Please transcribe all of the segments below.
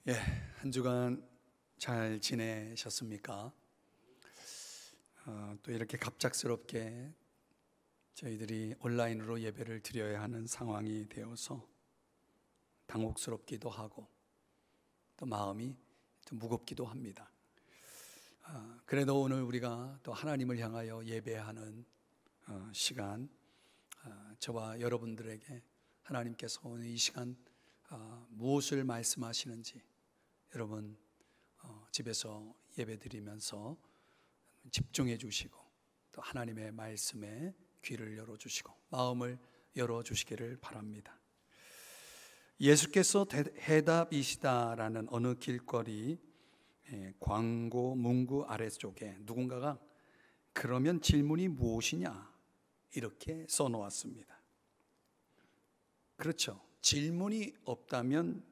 예, 한 주간 잘 지내셨습니까? 또 이렇게 갑작스럽게 저희들이 온라인으로 예배를 드려야 하는 상황이 되어서 당혹스럽기도 하고 또 마음이 좀 무겁기도 합니다. 그래도 오늘 우리가 또 하나님을 향하여 예배하는 시간, 저와 여러분들에게 하나님께서 오늘 이 시간 무엇을 말씀하시는지 여러분 집에서 예배 드리면서 집중해 주시고 또 하나님의 말씀에 귀를 열어주시고 마음을 열어주시기를 바랍니다. 예수께서 해답이시다라는 어느 길거리 광고 문구 아래쪽에 누군가가 그러면 질문이 무엇이냐 이렇게 써놓았습니다. 그렇죠. 질문이 없다면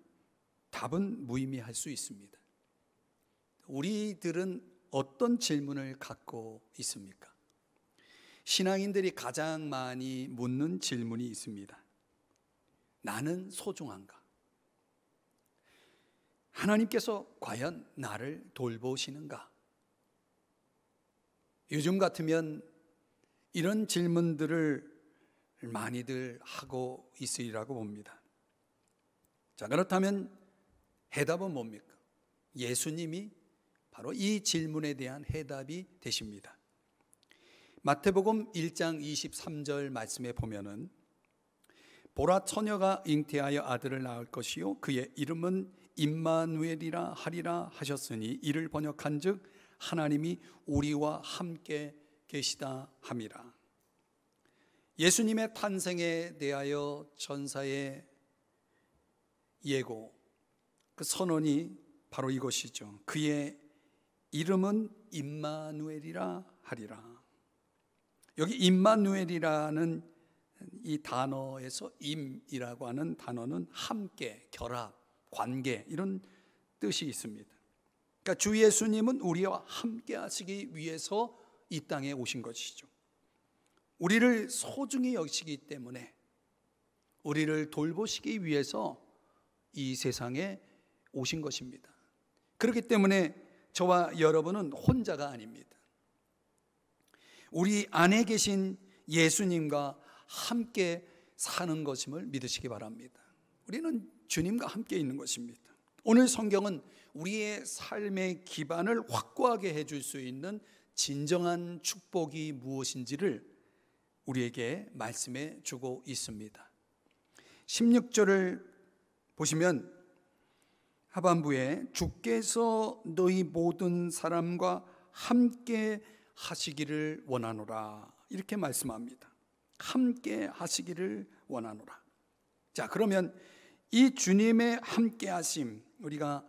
답은 무의미할 수 있습니다. 우리들은 어떤 질문을 갖고 있습니까? 신앙인들이 가장 많이 묻는 질문이 있습니다. 나는 소중한가? 하나님께서 과연 나를 돌보시는가? 요즘 같으면 이런 질문들을 많이들 하고 있으리라고 봅니다. 자, 그렇다면 해답은 뭡니까? 예수님이 바로 이 질문에 대한 해답이 되십니다. 마태복음 1장 23절 말씀에 보면은 보라 처녀가 잉태하여 아들을 낳을 것이요 그의 이름은 임마누엘이라 하리라 하셨으니 이를 번역한즉 하나님이 우리와 함께 계시다 함이라. 예수님의 탄생에 대하여 전사의 예고, 그 선언이 바로 이것이죠. 그의 이름은 임마누엘이라 하리라. 여기 임마누엘이라는 이 단어에서 임이라고 하는 단어는 함께, 결합, 관계 이런 뜻이 있습니다. 그러니까 주 예수님은 우리와 함께 하시기 위해서 이 땅에 오신 것이죠. 우리를 소중히 여기시기 때문에 우리를 돌보시기 위해서 이 세상에 오신 것입니다. 그렇기 때문에 저와 여러분은 혼자가 아닙니다. 우리 안에 계신 예수님과 함께 사는 것임을 믿으시기 바랍니다. 우리는 주님과 함께 있는 것입니다. 오늘 성경은 우리의 삶의 기반을 확고하게 해줄 수 있는 진정한 축복이 무엇인지를 우리에게 말씀해 주고 있습니다. 16절을 보시면 하반부에 주께서 너희 모든 사람과 함께 하시기를 원하노라 이렇게 말씀합니다. 함께 하시기를 원하노라. 자, 그러면 이 주님의 함께 하심, 우리가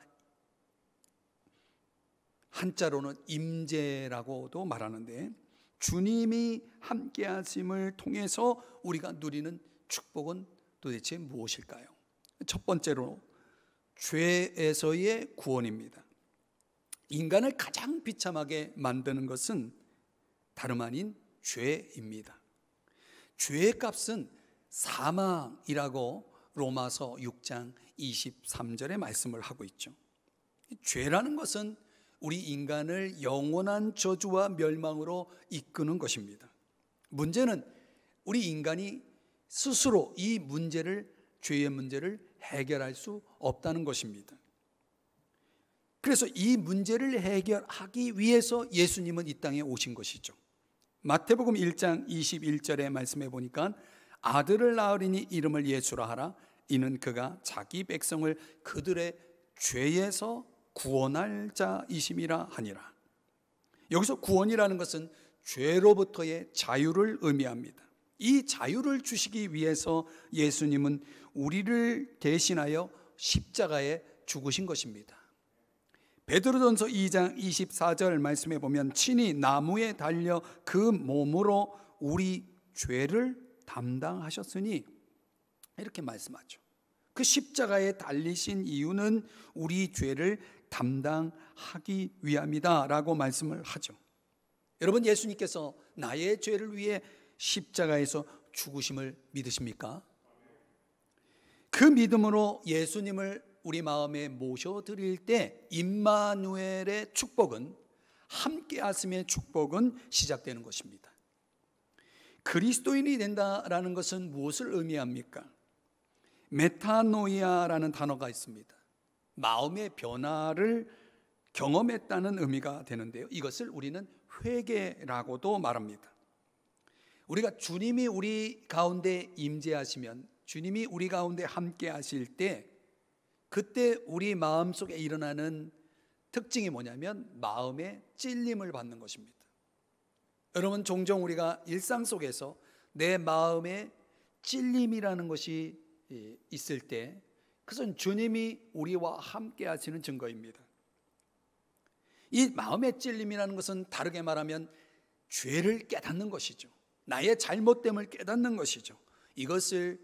한자로는 임재라고도 말하는데 주님이 함께 하심을 통해서 우리가 누리는 축복은 도대체 무엇일까요? 첫 번째로 죄에서의 구원입니다. 인간을 가장 비참하게 만드는 것은 다름 아닌 죄입니다. 죄의 값은 사망이라고 로마서 6장 23절에 말씀을 하고 있죠. 죄라는 것은 우리 인간을 영원한 저주와 멸망으로 이끄는 것입니다. 문제는 우리 인간이 스스로 이 문제를, 죄의 문제를 해결할 수 없다는 것입니다. 그래서 이 문제를 해결하기 위해서 예수님은 이 땅에 오신 것이죠. 마태복음 1장 21절의 말씀해 보니까 아들을 낳으리니 이름을 예수라 하라. 이는 그가 자기 백성을 그들의 죄에서 구원할 자이심이라 하니라. 여기서 구원이라는 것은 죄로부터의 자유를 의미합니다. 이 자유를 주시기 위해서 예수님은 우리를 대신하여 십자가에 죽으신 것입니다. 베드로전서 2장 24절 말씀해 보면 친히 나무에 달려 그 몸으로 우리 죄를 담당하셨으니 이렇게 말씀하죠. 그 십자가에 달리신 이유는 우리 죄를 담당하기 위함이다 라고 말씀을 하죠. 여러분, 예수님께서 나의 죄를 위해 십자가에서 죽으심을 믿으십니까? 그 믿음으로 예수님을 우리 마음에 모셔드릴 때 임마누엘의 축복은, 함께 하심의 축복은 시작되는 것입니다. 그리스도인이 된다라는 것은 무엇을 의미합니까? 메타노이아라는 단어가 있습니다. 마음의 변화를 경험했다는 의미가 되는데요, 이것을 우리는 회개라고도 말합니다. 우리가 주님이 우리 가운데 임재하시면, 주님이 우리 가운데 함께 하실 때, 그때 우리 마음속에 일어나는 특징이 뭐냐면 마음의 찔림을 받는 것입니다. 여러분, 종종 우리가 일상 속에서 내 마음에 찔림이라는 것이 있을 때, 그것은 주님이 우리와 함께 하시는 증거입니다. 이 마음의 찔림이라는 것은 다르게 말하면 죄를 깨닫는 것이죠. 나의 잘못됨을 깨닫는 것이죠. 이것을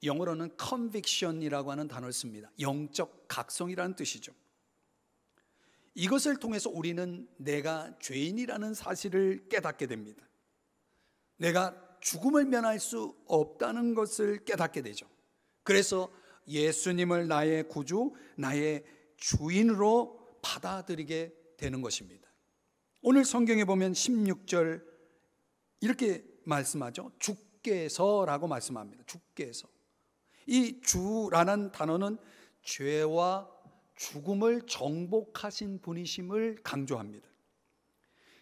영어로는 conviction이라고 하는 단어를 씁니다. 영적 각성이라는 뜻이죠. 이것을 통해서 우리는 내가 죄인이라는 사실을 깨닫게 됩니다. 내가 죽음을 면할 수 없다는 것을 깨닫게 되죠. 그래서 예수님을 나의 구주, 나의 주인으로 받아들이게 되는 것입니다. 오늘 성경에 보면 16절 이렇게 말씀하죠. 주께서라고 말씀합니다. 주께서. 이 주라는 단어는 죄와 죽음을 정복하신 분이심을 강조합니다.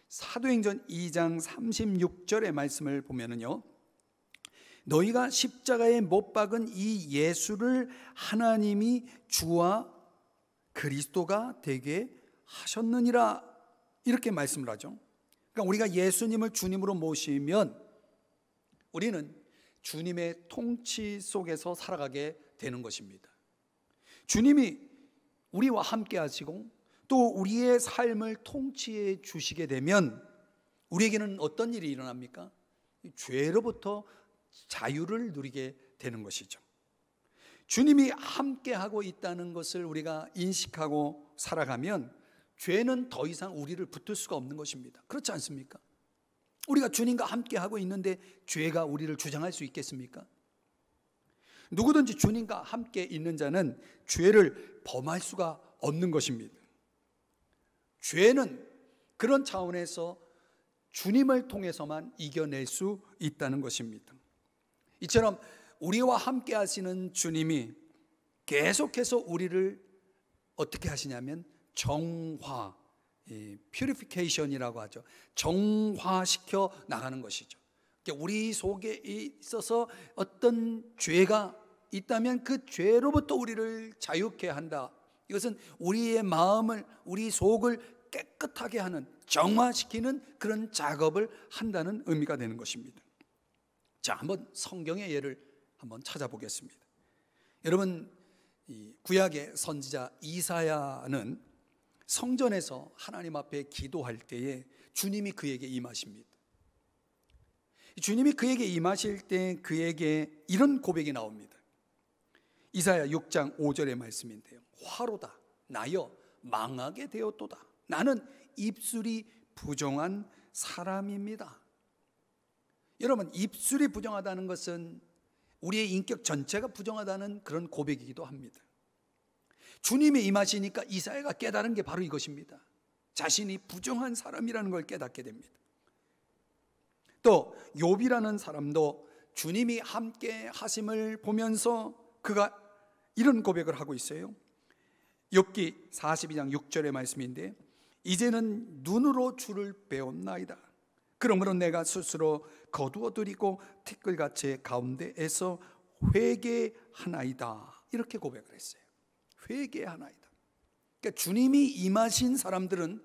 사도행전 2장 36절의 말씀을 보면은요, 너희가 십자가에 못 박은 이 예수를 하나님이 주와 그리스도가 되게 하셨느니라, 이렇게 말씀을 하죠. 그러니까 우리가 예수님을 주님으로 모시면 우리는 주님의 통치 속에서 살아가게 되는 것입니다. 주님이 우리와 함께 하시고 또 우리의 삶을 통치해 주시게 되면 우리에게는 어떤 일이 일어납니까? 죄로부터 자유를 누리게 되는 것이죠. 주님이 함께 하고 있다는 것을 우리가 인식하고 살아가면 죄는 더 이상 우리를 붙들 수가 없는 것입니다. 그렇지 않습니까? 우리가 주님과 함께 하고 있는데 죄가 우리를 주장할 수 있겠습니까? 누구든지 주님과 함께 있는 자는 죄를 범할 수가 없는 것입니다. 죄는 그런 차원에서 주님을 통해서만 이겨낼 수 있다는 것입니다. 이처럼 우리와 함께 하시는 주님이 계속해서 우리를 어떻게 하시냐면 정화, purification이라고 하죠. 정화시켜 나가는 것이죠. 우리 속에 있어서 어떤 죄가 있다면 그 죄로부터 우리를 자유케 한다. 이것은 우리의 마음을, 우리 속을 깨끗하게 하는, 정화시키는 그런 작업을 한다는 의미가 되는 것입니다. 자, 한번 성경의 예를 한번 찾아보겠습니다. 여러분, 이 구약의 선지자 이사야는 성전에서 하나님 앞에 기도할 때에 주님이 그에게 임하십니다. 주님이 그에게 임하실 때 그에게 이런 고백이 나옵니다. 이사야 6장 5절의 말씀인데요, 화로다 나여 망하게 되었도다. 나는 입술이 부정한 사람입니다. 여러분, 입술이 부정하다는 것은 우리의 인격 전체가 부정하다는 그런 고백이기도 합니다. 주님이 임하시니까 이사야가 깨달은 게 바로 이것입니다. 자신이 부정한 사람이라는 걸 깨닫게 됩니다. 또 욥이라는 사람도 주님이 함께 하심을 보면서 그가 이런 고백을 하고 있어요. 욥기 42장 6절의 말씀인데, 이제는 눈으로 주를 배웠나이다. 그러므로 내가 스스로 거두어드리고 티끌같이 가운데에서 회개하나이다. 이렇게 고백을 했어요. 회개하나이다. 그러니까 주님이 임하신 사람들은,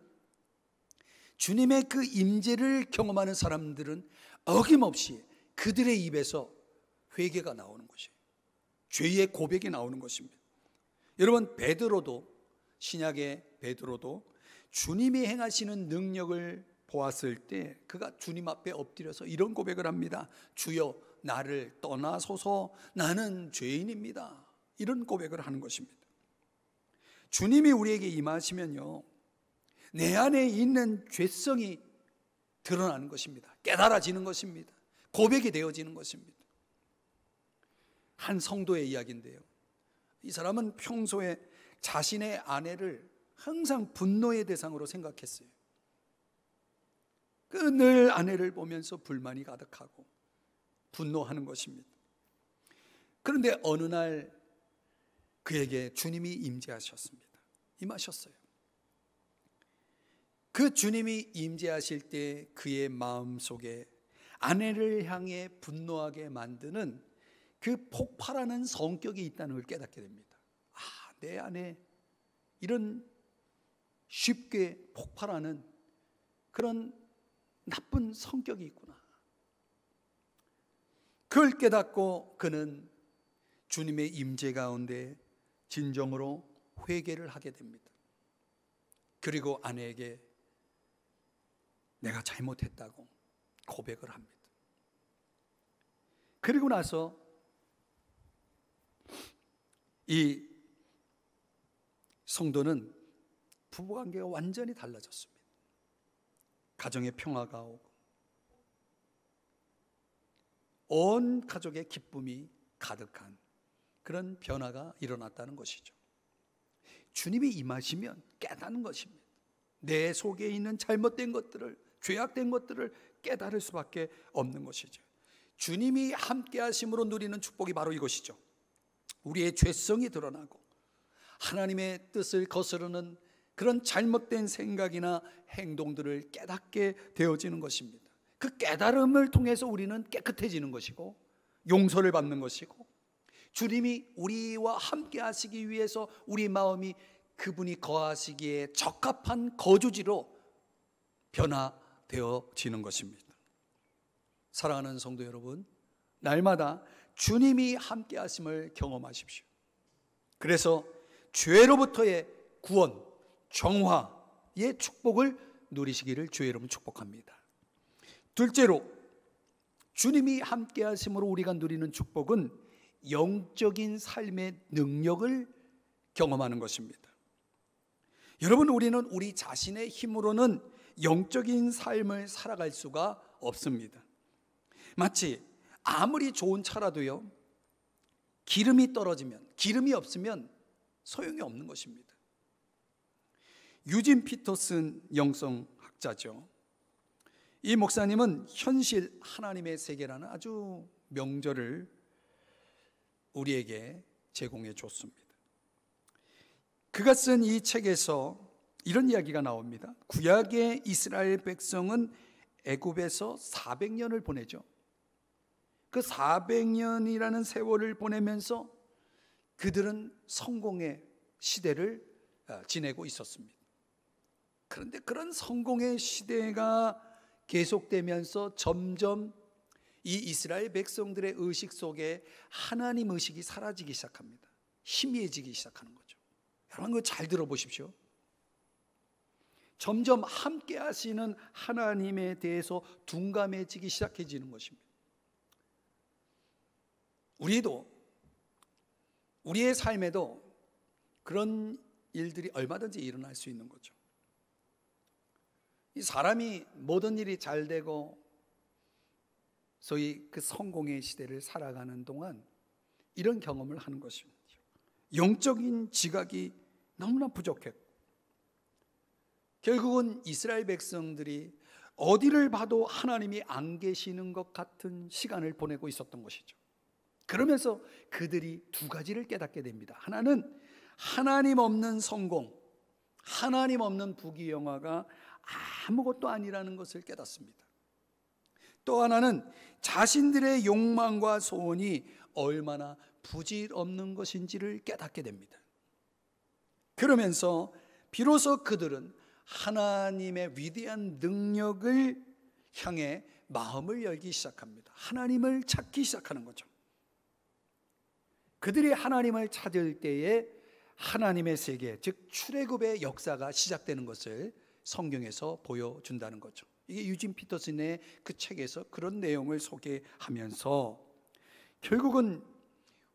주님의 그 임재를 경험하는 사람들은 어김없이 그들의 입에서 회개가 나오는 것이에요. 죄의 고백이 나오는 것입니다. 여러분, 베드로도, 신약의 베드로도 주님이 행하시는 능력을 보았을 때 그가 주님 앞에 엎드려서 이런 고백을 합니다. 주여 나를 떠나소서, 나는 죄인입니다. 이런 고백을 하는 것입니다. 주님이 우리에게 임하시면요, 내 안에 있는 죄성이 드러나는 것입니다. 깨달아지는 것입니다. 고백이 되어지는 것입니다. 한 성도의 이야기인데요, 이 사람은 평소에 자신의 아내를 항상 분노의 대상으로 생각했어요. 늘 아내를 보면서 불만이 가득하고 분노하는 것입니다. 그런데 어느 날 그에게 주님이 임재하셨습니다. 임하셨어요. 그 주님이 임재하실 때 그의 마음속에 아내를 향해 분노하게 만드는 그 폭발하는 성격이 있다는 걸 깨닫게 됩니다. 내 안에 이런 쉽게 폭발하는 그런 나쁜 성격이 있구나. 그걸 깨닫고 그는 주님의 임재 가운데 진정으로 회개를 하게 됩니다. 그리고 아내에게 내가 잘못했다고 고백을 합니다. 그리고 나서 이 성도는 부부관계가 완전히 달라졌습니다. 가정의 평화가 오고 온 가족의 기쁨이 가득한 그런 변화가 일어났다는 것이죠. 주님이 임하시면 깨닫는 것입니다. 내 속에 있는 잘못된 것들을, 죄악된 것들을 깨달을 수밖에 없는 것이죠. 주님이 함께 하심으로 누리는 축복이 바로 이것이죠. 우리의 죄성이 드러나고 하나님의 뜻을 거스르는 그런 잘못된 생각이나 행동들을 깨닫게 되어지는 것입니다. 그 깨달음을 통해서 우리는 깨끗해지는 것이고 용서를 받는 것이고 주님이 우리와 함께 하시기 위해서 우리 마음이 그분이 거하시기에 적합한 거주지로 변화되어지는 것입니다. 사랑하는 성도 여러분, 날마다 주님이 함께 하심을 경험하십시오. 그래서 죄로부터의 구원, 정화의 축복을 누리시기를 주의 이름으로 축복합니다. 둘째로, 주님이 함께 하심으로 우리가 누리는 축복은 영적인 삶의 능력을 경험하는 것입니다. 여러분, 우리는 우리 자신의 힘으로는 영적인 삶을 살아갈 수가 없습니다. 마치 아무리 좋은 차라도요, 기름이 떨어지면, 기름이 없으면 소용이 없는 것입니다. 유진 피터슨 영성학자죠. 이 목사님은 현실 하나님의 세계라는 아주 명절을 우리에게 제공해 줬습니다. 그가 쓴 이 책에서 이런 이야기가 나옵니다. 구약의 이스라엘 백성은 애굽에서 400년을 보내죠. 그 400년이라는 세월을 보내면서 그들은 성공의 시대를 지내고 있었습니다. 그런데 그런 성공의 시대가 계속되면서 점점 이 이스라엘 백성들의 의식 속에 하나님 의식이 사라지기 시작합니다. 희미해지기 시작하는 거죠. 여러분, 그거 잘 들어보십시오. 점점 함께 하시는 하나님에 대해서 둔감해지기 시작해지는 것입니다. 우리의 삶에도 그런 일들이 얼마든지 일어날 수 있는 거죠. 이 사람이 모든 일이 잘 되고 소위 그 성공의 시대를 살아가는 동안 이런 경험을 하는 것입니다. 영적인 지각이 너무나 부족했고 결국은 이스라엘 백성들이 어디를 봐도 하나님이 안 계시는 것 같은 시간을 보내고 있었던 것이죠. 그러면서 그들이 두 가지를 깨닫게 됩니다. 하나는 하나님 없는 성공, 하나님 없는 부귀영화가 아무것도 아니라는 것을 깨닫습니다. 또 하나는 자신들의 욕망과 소원이 얼마나 부질없는 것인지를 깨닫게 됩니다. 그러면서 비로소 그들은 하나님의 위대한 능력을 향해 마음을 열기 시작합니다. 하나님을 찾기 시작하는 거죠. 그들이 하나님을 찾을 때에 하나님의 세계, 즉 출애굽의 역사가 시작되는 것을 성경에서 보여준다는 거죠. 이게 유진 피터슨의 그 책에서 그런 내용을 소개하면서 결국은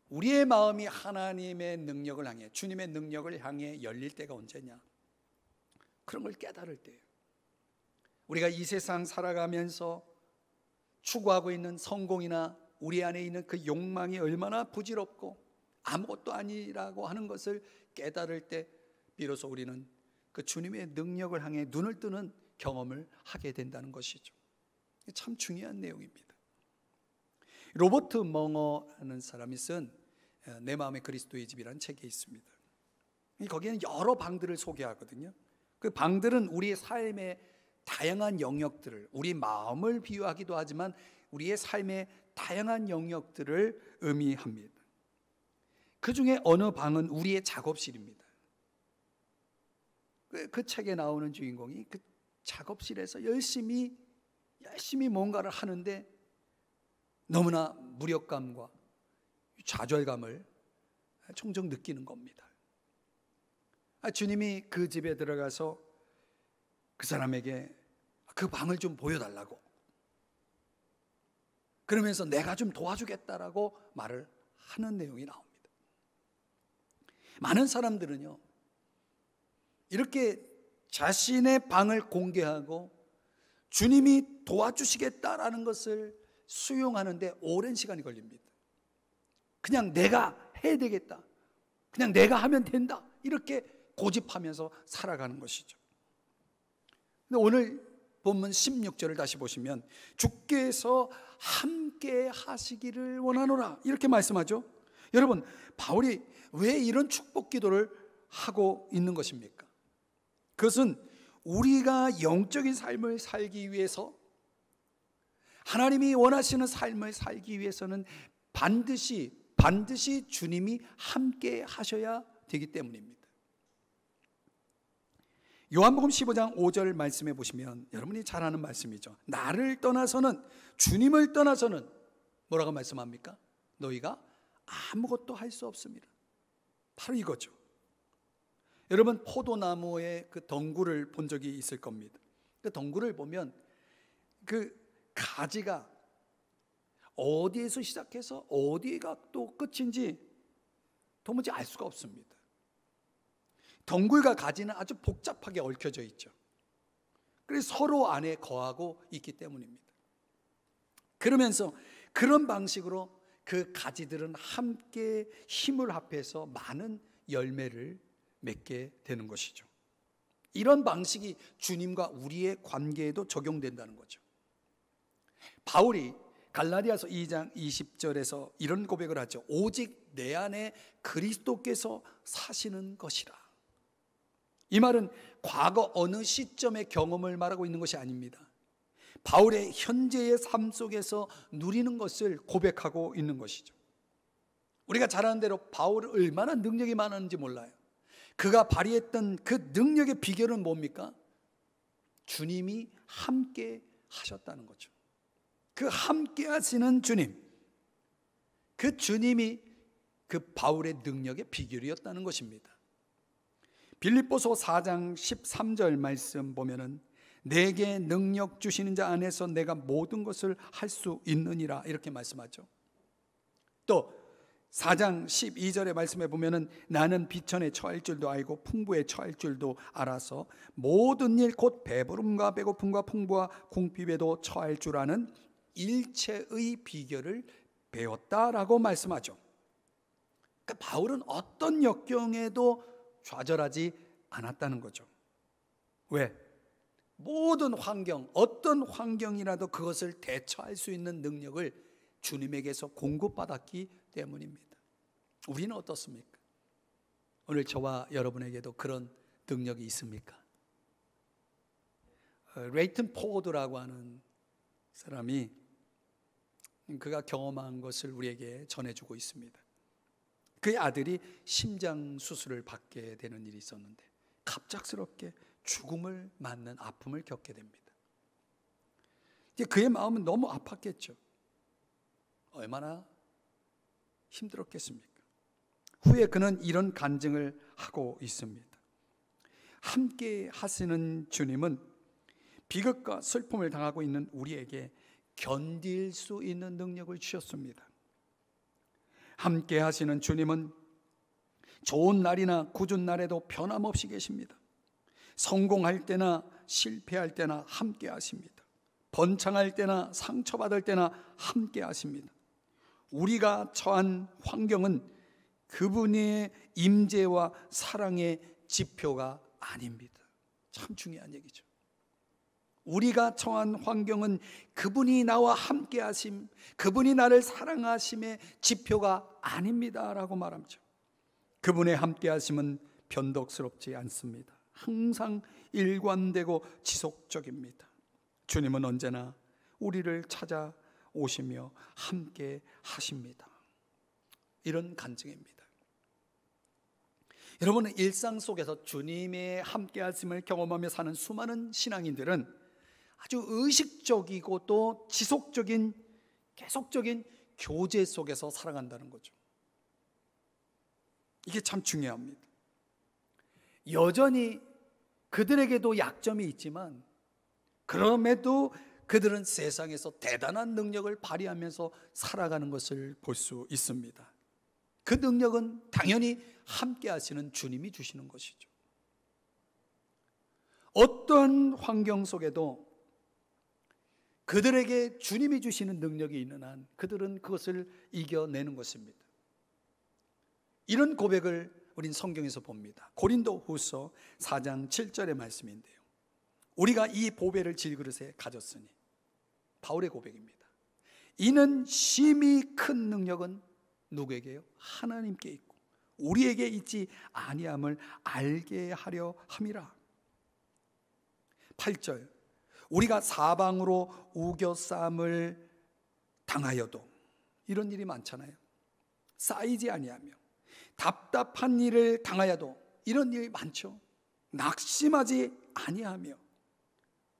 우리의 마음이 하나님의 능력을 향해, 주님의 능력을 향해 열릴 때가 언제냐? 그런 걸 깨달을 때예요. 우리가 이 세상 살아가면서 추구하고 있는 성공이나 우리 안에 있는 그 욕망이 얼마나 부질없고 아무것도 아니라고 하는 것을 깨달을 때 비로소 우리는 그 주님의 능력을 향해 눈을 뜨는 경험을 하게 된다는 것이죠. 참 중요한 내용입니다. 로버트 멍어라는 사람이 쓴 내 마음의 그리스도의 집이라는 책이 있습니다. 거기에는 여러 방들을 소개하거든요. 그 방들은 우리의 삶의 다양한 영역들을, 우리 마음을 비유하기도 하지만 우리의 삶의 다양한 영역들을 의미합니다. 그 중에 어느 방은 우리의 작업실입니다. 그 책에 나오는 주인공이 그 작업실에서 열심히 뭔가를 하는데 너무나 무력감과 좌절감을 종종 느끼는 겁니다. 주님이 그 집에 들어가서 그 사람에게 그 방을 좀 보여달라고, 그러면서 내가 좀 도와주겠다라고 말을 하는 내용이 나옵니다. 많은 사람들은요, 이렇게 자신의 방을 공개하고 주님이 도와주시겠다라는 것을 수용하는데 오랜 시간이 걸립니다. 그냥 내가 해야 되겠다, 그냥 내가 하면 된다, 이렇게 고집하면서 살아가는 것이죠. 근데 오늘 본문 16절을 다시 보시면 주께서 함께 하시기를 원하노라 이렇게 말씀하죠. 여러분, 바울이 왜 이런 축복 기도를 하고 있는 것입니까? 그것은 우리가 영적인 삶을 살기 위해서, 하나님이 원하시는 삶을 살기 위해서는 반드시 주님이 함께 하셔야 되기 때문입니다. 요한복음 15장 5절 말씀해 보시면 여러분이 잘 아는 말씀이죠. 나를 떠나서는, 주님을 떠나서는 뭐라고 말씀합니까? 너희가 아무것도 할 수 없습니다. 바로 이거죠. 여러분, 포도나무의 그 덩굴을 본 적이 있을 겁니다. 그 덩굴을 보면 그 가지가 어디에서 시작해서 어디가 또 끝인지 도무지 알 수가 없습니다. 덩굴과 가지는 아주 복잡하게 얽혀져 있죠. 그래서 서로 안에 거하고 있기 때문입니다. 그러면서 그런 방식으로 그 가지들은 함께 힘을 합해서 많은 열매를 맺게 되는 것이죠. 이런 방식이 주님과 우리의 관계에도 적용된다는 거죠. 바울이 갈라디아서 2장 20절에서 이런 고백을 하죠. 오직 내 안에 그리스도께서 사시는 것이라. 이 말은 과거 어느 시점의 경험을 말하고 있는 것이 아닙니다. 바울의 현재의 삶 속에서 누리는 것을 고백하고 있는 것이죠. 우리가 잘 아는 대로 바울은 얼마나 능력이 많았는지 몰라요. 그가 발휘했던 그 능력의 비결은 뭡니까? 주님이 함께 하셨다는 거죠. 그 함께 하시는 주님, 그 주님이 그 바울의 능력의 비결이었다는 것입니다. 빌립보서 4장 13절 말씀 보면은 내게 능력 주시는 자 안에서 내가 모든 것을 할 수 있느니라 이렇게 말씀하죠. 또 4장 12절의 말씀에 보면은 나는 비천에 처할 줄도 알고 풍부에 처할 줄도 알아서 모든 일 곧 배부름과 배고픔과 풍부와 궁핍에도 처할 줄 아는 일체의 비결을 배웠다라고 말씀하죠. 그러니까 바울은 어떤 역경에도 좌절하지 않았다는 거죠. 왜? 모든 환경, 어떤 환경이라도 그것을 대처할 수 있는 능력을 주님에게서 공급받았기 때문입니다. 우리는 어떻습니까? 오늘 저와 여러분에게도 그런 능력이 있습니까? 레이튼 포워드라고 하는 사람이 그가 경험한 것을 우리에게 전해주고 있습니다. 그의 아들이 심장 수술을 받게 되는 일이 있었는데 갑작스럽게 죽음을 맞는 아픔을 겪게 됩니다. 그의 마음은 너무 아팠겠죠. 얼마나 힘들었겠습니까? 후에 그는 이런 간증을 하고 있습니다. 함께 하시는 주님은 비극과 슬픔을 당하고 있는 우리에게 견딜 수 있는 능력을 주셨습니다. 함께 하시는 주님은 좋은 날이나 굳은 날에도 변함없이 계십니다. 성공할 때나 실패할 때나 함께 하십니다. 번창할 때나 상처받을 때나 함께 하십니다. 우리가 처한 환경은 그분의 임재와 사랑의 지표가 아닙니다. 참 중요한 얘기죠. 우리가 처한 환경은 그분이 나와 함께 하심, 그분이 나를 사랑하심의 지표가 아닙니다 라고 말하죠. 그분의 함께 하심은 변덕스럽지 않습니다. 항상 일관되고 지속적입니다. 주님은 언제나 우리를 찾아오시며 함께 하십니다. 이런 간증입니다. 여러분은 일상 속에서 주님의 함께 하심을 경험하며 사는 수많은 신앙인들은 아주 의식적이고 또 지속적인 계속적인 교제 속에서 살아간다는 거죠. 이게 참 중요합니다. 여전히 그들에게도 약점이 있지만 그럼에도 그들은 세상에서 대단한 능력을 발휘하면서 살아가는 것을 볼 수 있습니다. 그 능력은 당연히 함께 하시는 주님이 주시는 것이죠. 어떤 환경 속에도 그들에게 주님이 주시는 능력이 있는 한 그들은 그것을 이겨내는 것입니다. 이런 고백을 우린 성경에서 봅니다. 고린도후서 4장 7절의 말씀인데요, 우리가 이 보배를 질그릇에 가졌으니, 바울의 고백입니다. 이는 심히 큰 능력은 누구에게요? 하나님께 있고 우리에게 있지 아니함을 알게 하려 함이라. 8절, 우리가 사방으로 우겨쌈을 당하여도, 이런 일이 많잖아요. 쌓이지 아니하며 답답한 일을 당하여도, 이런 일이 많죠. 낙심하지 아니하며.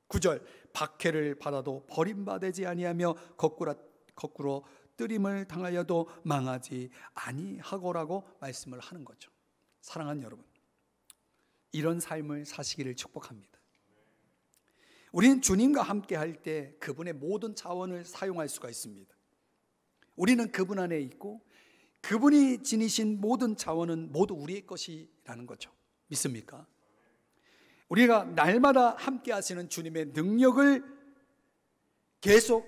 9절, 박해를 받아도 버림받지 아니하며 거꾸로 뜨림을 당하여도 망하지 아니하고라고 말씀을 하는 거죠. 사랑하는 여러분, 이런 삶을 사시기를 축복합니다. 우리는 주님과 함께 할 때 그분의 모든 자원을 사용할 수가 있습니다. 우리는 그분 안에 있고 그분이 지니신 모든 자원은 모두 우리의 것이라는 거죠. 믿습니까? 우리가 날마다 함께 하시는 주님의 능력을 계속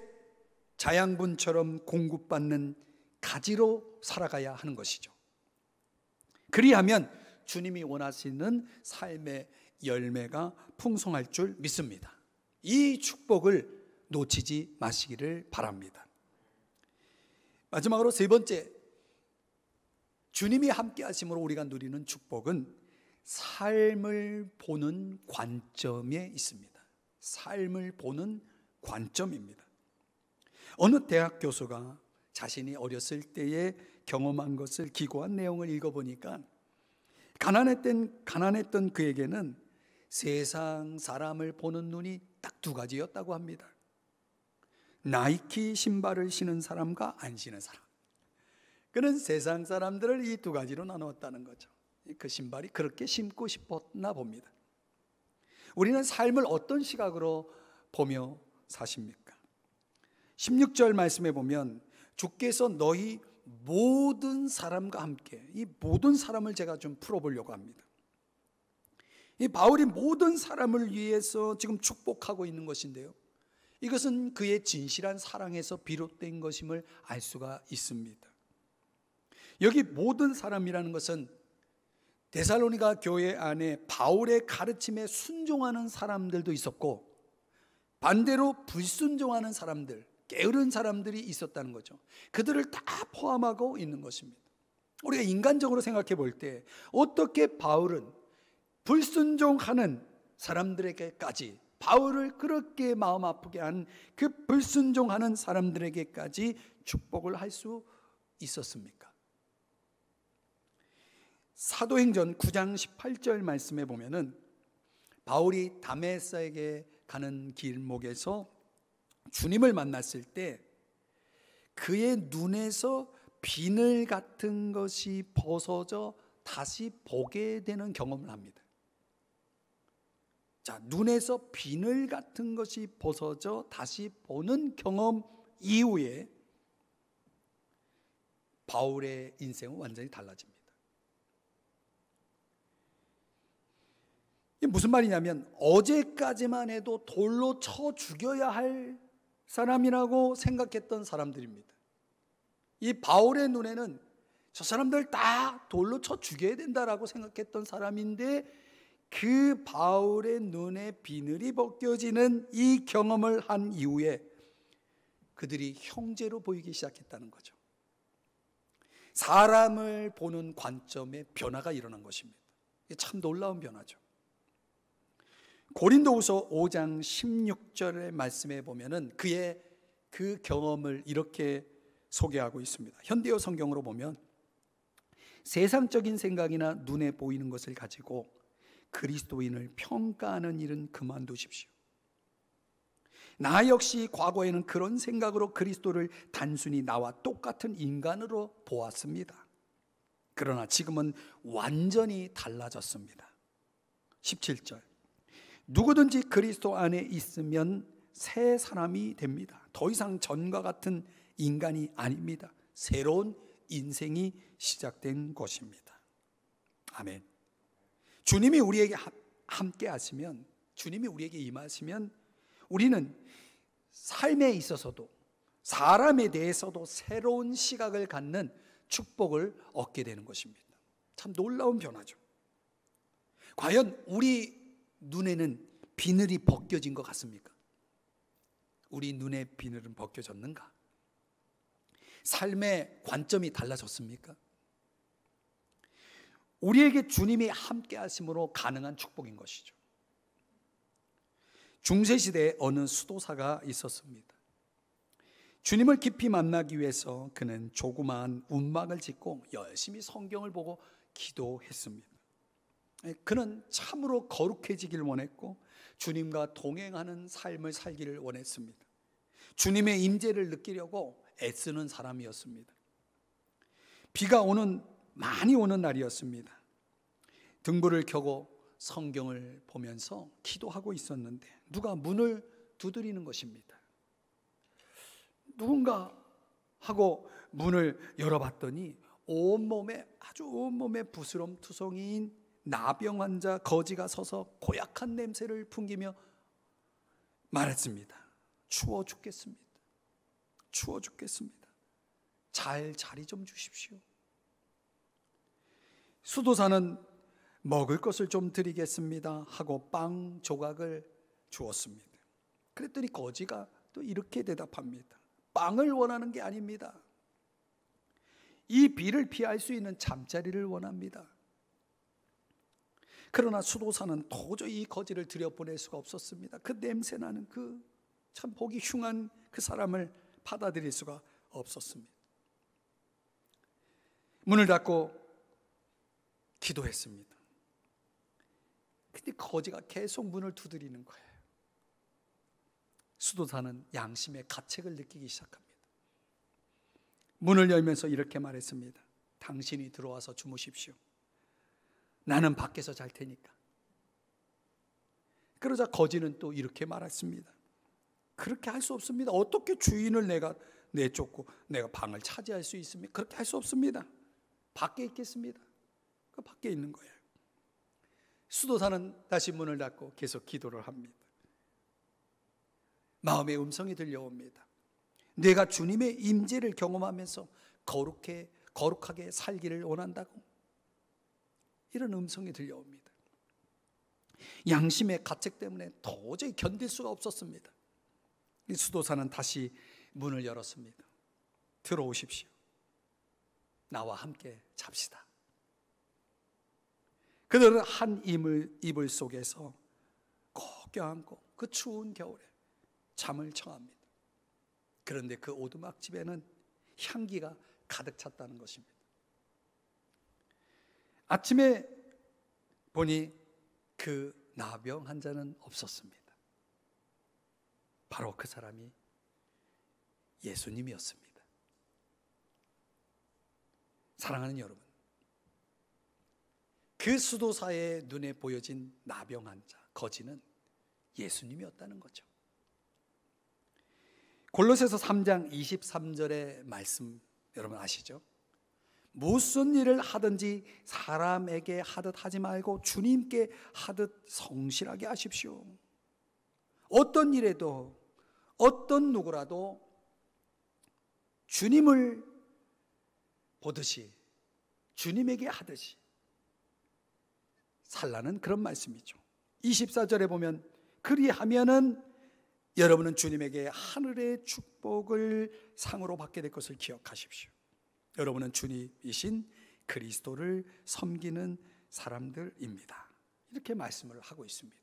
자양분처럼 공급받는 가지로 살아가야 하는 것이죠. 그리하면 주님이 원하시는 삶의 열매가 풍성할 줄 믿습니다. 이 축복을 놓치지 마시기를 바랍니다. 마지막으로 세 번째, 주님이 함께 하심으로 우리가 누리는 축복은 삶을 보는 관점에 있습니다. 삶을 보는 관점입니다. 어느 대학 교수가 자신이 어렸을 때에 경험한 것을 기고한 내용을 읽어보니까 가난했던 그에게는 세상 사람을 보는 눈이 딱 두 가지였다고 합니다. 나이키 신발을 신은 사람과 안 신은 사람. 그는 세상 사람들을 이 두 가지로 나누었다는 거죠. 그 신발이 그렇게 신고 싶었나 봅니다. 우리는 삶을 어떤 시각으로 보며 사십니까? 16절 말씀에 보면 주께서 너희 모든 사람과 함께, 이 모든 사람을 제가 좀 풀어보려고 합니다. 이 바울이 모든 사람을 위해서 지금 축복하고 있는 것인데요, 이것은 그의 진실한 사랑에서 비롯된 것임을 알 수가 있습니다. 여기 모든 사람이라는 것은 데살로니가 교회 안에 바울의 가르침에 순종하는 사람들도 있었고 반대로 불순종하는 사람들, 게으른 사람들이 있었다는 거죠. 그들을 다 포함하고 있는 것입니다. 우리가 인간적으로 생각해 볼 때 어떻게 바울은 불순종하는 사람들에게까지, 바울을 그렇게 마음 아프게 한 그 불순종하는 사람들에게까지 축복을 할 수 있었습니까? 사도행전 9장 18절 말씀에 보면은 바울이 다메섹에 가는 길목에서 주님을 만났을 때 그의 눈에서 비늘 같은 것이 벗어져 다시 보게 되는 경험을 합니다. 자, 눈에서 비늘 같은 것이 벗어져 다시 보는 경험 이후에 바울의 인생은 완전히 달라집니다. 이게 무슨 말이냐면 어제까지만 해도 돌로 쳐 죽여야 할 사람이라고 생각했던 사람들입니다. 이 바울의 눈에는 저 사람들 다 돌로 쳐 죽여야 된다라고 생각했던 사람인데, 그 바울의 눈에 비늘이 벗겨지는 이 경험을 한 이후에 그들이 형제로 보이기 시작했다는 거죠. 사람을 보는 관점의 변화가 일어난 것입니다. 이게 참 놀라운 변화죠. 고린도후서 5장 16절의 말씀에 보면은 그의 그 경험을 이렇게 소개하고 있습니다. 현대어 성경으로 보면, 세상적인 생각이나 눈에 보이는 것을 가지고 그리스도인을 평가하는 일은 그만두십시오. 나 역시 과거에는 그런 생각으로 그리스도를 단순히 나와 똑같은 인간으로 보았습니다. 그러나 지금은 완전히 달라졌습니다. 17절, 누구든지 그리스도 안에 있으면 새 사람이 됩니다. 더 이상 전과 같은 인간이 아닙니다. 새로운 인생이 시작된 것입니다. 아멘. 주님이 우리에게 함께 하시면, 주님이 우리에게 임하시면 우리는 삶에 있어서도 사람에 대해서도 새로운 시각을 갖는 축복을 얻게 되는 것입니다. 참 놀라운 변화죠. 과연 우리 눈에는 비늘이 벗겨진 것 같습니까? 우리 눈의 비늘은 벗겨졌는가? 삶의 관점이 달라졌습니까? 우리에게 주님이 함께 하심으로 가능한 축복인 것이죠. 중세시대에 어느 수도사가 있었습니다. 주님을 깊이 만나기 위해서 그는 조그마한 움막을 짓고 열심히 성경을 보고 기도했습니다. 그는 참으로 거룩해지길 원했고 주님과 동행하는 삶을 살기를 원했습니다. 주님의 임재를 느끼려고 애쓰는 사람이었습니다. 비가 많이 오는 날이었습니다. 등불을 켜고 성경을 보면서 기도하고 있었는데 누가 문을 두드리는 것입니다. 누군가 하고 문을 열어봤더니 아주 온몸에 부스럼투성이인 나병 환자 거지가 서서 고약한 냄새를 풍기며 말했습니다. 추워 죽겠습니다. 추워 죽겠습니다. 잘 자리 좀 주십시오. 수도사는 먹을 것을 좀 드리겠습니다 하고 빵 조각을 주었습니다. 그랬더니 거지가 또 이렇게 대답합니다. 빵을 원하는 게 아닙니다. 이 비를 피할 수 있는 잠자리를 원합니다. 그러나 수도사는 도저히 이 거지를 들여보낼 수가 없었습니다. 그 냄새나는 그 참 보기 흉한 그 사람을 받아들일 수가 없었습니다. 문을 닫고 기도했습니다. 근데 거지가 계속 문을 두드리는 거예요. 수도사는 양심의 가책을 느끼기 시작합니다. 문을 열면서 이렇게 말했습니다. 당신이 들어와서 주무십시오. 나는 밖에서 잘 테니까. 그러자 거지는 또 이렇게 말했습니다. 그렇게 할 수 없습니다. 어떻게 주인을 내가 내쫓고 내가 방을 차지할 수 있습니까? 그렇게 할 수 없습니다. 밖에 있겠습니다. 그 밖에 있는 거예요. 수도사는 다시 문을 닫고 계속 기도를 합니다. 마음의 음성이 들려옵니다. 내가 주님의 임재를 경험하면서 거룩하게 살기를 원한다고. 이런 음성이 들려옵니다. 양심의 가책 때문에 도저히 견딜 수가 없었습니다. 수도사는 다시 문을 열었습니다. 들어오십시오. 나와 함께 잡시다. 그들은 한 이불 속에서 꼭 껴안고 그 추운 겨울에 잠을 청합니다. 그런데 그 오두막 집에는 향기가 가득 찼다는 것입니다. 아침에 보니 그 나병 환자는 없었습니다. 바로 그 사람이 예수님이었습니다. 사랑하는 여러분, 그 수도사의 눈에 보여진 나병 환자, 거지는 예수님이었다는 거죠. 골로새서 3장 23절의 말씀 여러분 아시죠? 무슨 일을 하든지 사람에게 하듯 하지 말고 주님께 하듯 성실하게 하십시오. 어떤 일에도 어떤 누구라도 주님을 보듯이 주님에게 하듯이 살라는 그런 말씀이죠. 24절에 보면 그리하면은 여러분은 주님에게 하늘의 축복을 상으로 받게 될 것을 기억하십시오. 여러분은 주님이신 그리스도를 섬기는 사람들입니다. 이렇게 말씀을 하고 있습니다.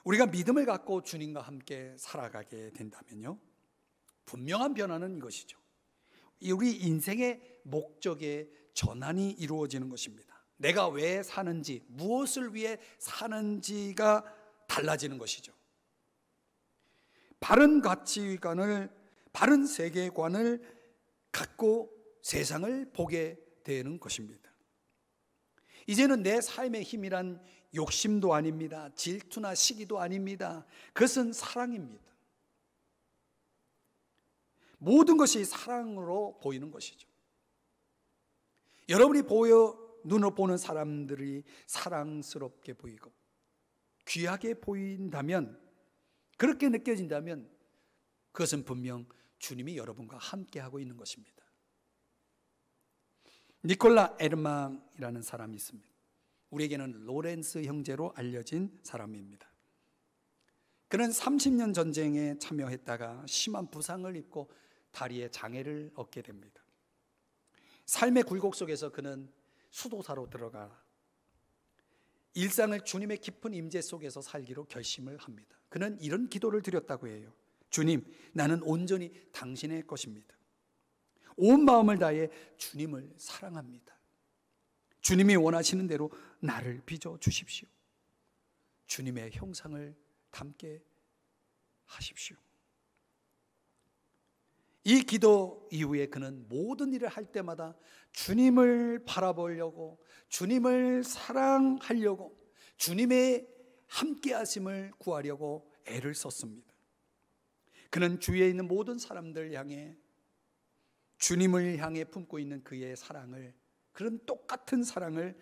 우리가 믿음을 갖고 주님과 함께 살아가게 된다면요, 분명한 변화는 이것이죠. 우리 인생의 목적의 전환이 이루어지는 것입니다. 내가 왜 사는지, 무엇을 위해 사는지가 달라지는 것이죠. 바른 가치관을, 바른 세계관을 갖고 세상을 보게 되는 것입니다. 이제는 내 삶의 힘이란 욕심도 아닙니다. 질투나 시기도 아닙니다. 그것은 사랑입니다. 모든 것이 사랑으로 보이는 것이죠. 여러분이 눈으로 보는 사람들이 사랑스럽게 보이고 귀하게 보인다면, 그렇게 느껴진다면 그것은 분명 주님이 여러분과 함께하고 있는 것입니다. 니콜라 에르망이라는 사람이 있습니다. 우리에게는 로렌스 형제로 알려진 사람입니다. 그는 30년 전쟁에 참여했다가 심한 부상을 입고 다리에 장애를 얻게 됩니다. 삶의 굴곡 속에서 그는 수도사로 들어가 일상을 주님의 깊은 임재 속에서 살기로 결심을 합니다. 그는 이런 기도를 드렸다고 해요. 주님, 나는 온전히 당신의 것입니다. 온 마음을 다해 주님을 사랑합니다. 주님이 원하시는 대로 나를 빚어 주십시오. 주님의 형상을 담게 하십시오. 이 기도 이후에 그는 모든 일을 할 때마다 주님을 바라보려고, 주님을 사랑하려고, 주님의 함께하심을 구하려고 애를 썼습니다. 그는 주위에 있는 모든 사람들 향해, 주님을 향해 품고 있는 그의 사랑을, 그런 똑같은 사랑을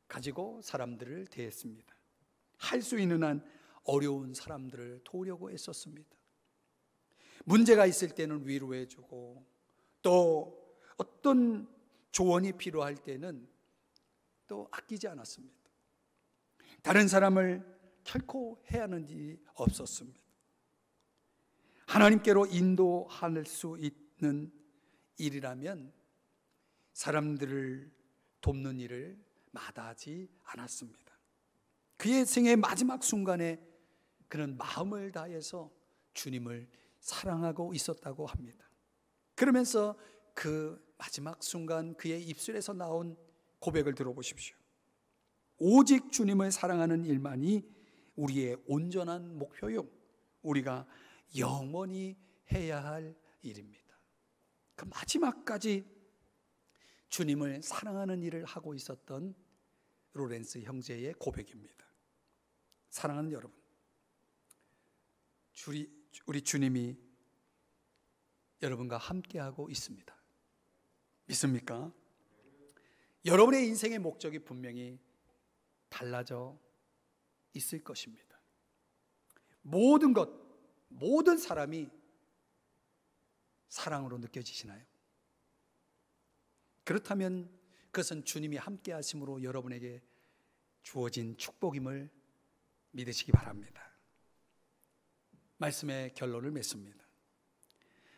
가지고 사람들을 대했습니다. 할 수 있는 한 어려운 사람들을 도우려고 애썼습니다. 문제가 있을 때는 위로해주고, 또 어떤 조언이 필요할 때는 또 아끼지 않았습니다. 다른 사람을 결코 해하는 일이 없었습니다. 하나님께로 인도할 수 있는 일이라면 사람들을 돕는 일을 마다하지 않았습니다. 그의 생의 마지막 순간에 그는 마음을 다해서 주님을 사랑하고 있었다고 합니다. 그러면서 그 마지막 순간 그의 입술에서 나온 고백을 들어보십시오. 오직 주님을 사랑하는 일만이 우리의 온전한 목표요, 우리가 영원히 해야 할 일입니다. 그 마지막까지 주님을 사랑하는 일을 하고 있었던 로렌스 형제의 고백입니다. 사랑하는 여러분, 우리 주님이 여러분과 함께하고 있습니다. 믿습니까? 여러분의 인생의 목적이 분명히 달라져 있을 것입니다. 모든 것, 모든 사람이 사랑으로 느껴지시나요? 그렇다면 그것은 주님이 함께 하심으로 여러분에게 주어진 축복임을 믿으시기 바랍니다. 말씀의 결론을 맺습니다.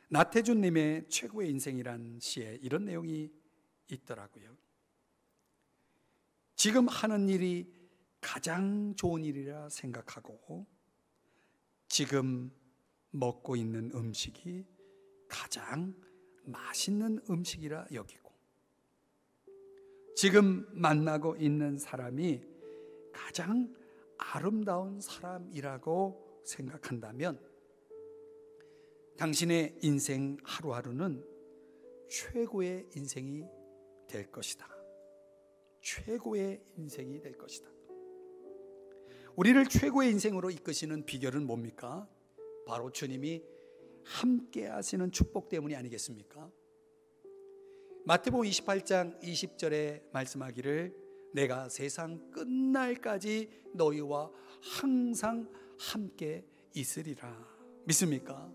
나태준 님의 최고의 인생이란 시에 이런 내용이 있더라고요. 지금 하는 일이 가장 좋은 일이라 생각하고, 지금 먹고 있는 음식이 가장 맛있는 음식이라 여기고, 지금 만나고 있는 사람이 가장 아름다운 사람이라고 생각한다면 당신의 인생 하루하루는 최고의 인생이 될 것이다. 최고의 인생이 될 것이다. 우리를 최고의 인생으로 이끄시는 비결은 뭡니까? 바로 주님이 함께 하시는 축복 때문이 아니겠습니까? 마태복음 28장 20절에 말씀하기를 내가 세상 끝날까지 너희와 항상 함께 있으리라. 믿습니까?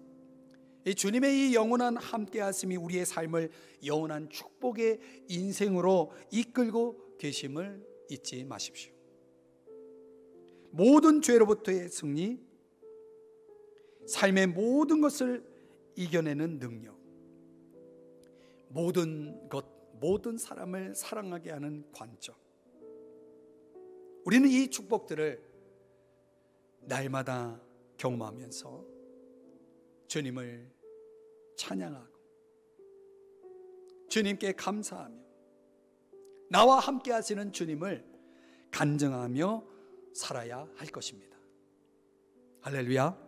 이 주님의 이 영원한 함께하심이 우리의 삶을 영원한 축복의 인생으로 이끌고 계심을 잊지 마십시오. 모든 죄로부터의 승리, 삶의 모든 것을 이겨내는 능력, 모든 사람을 사랑하게 하는 관점, 우리는 이 축복들을 날마다 경험하면서 주님을 찬양하고 주님께 감사하며 나와 함께 하시는 주님을 간증하며 살아야 할 것입니다. 할렐루야.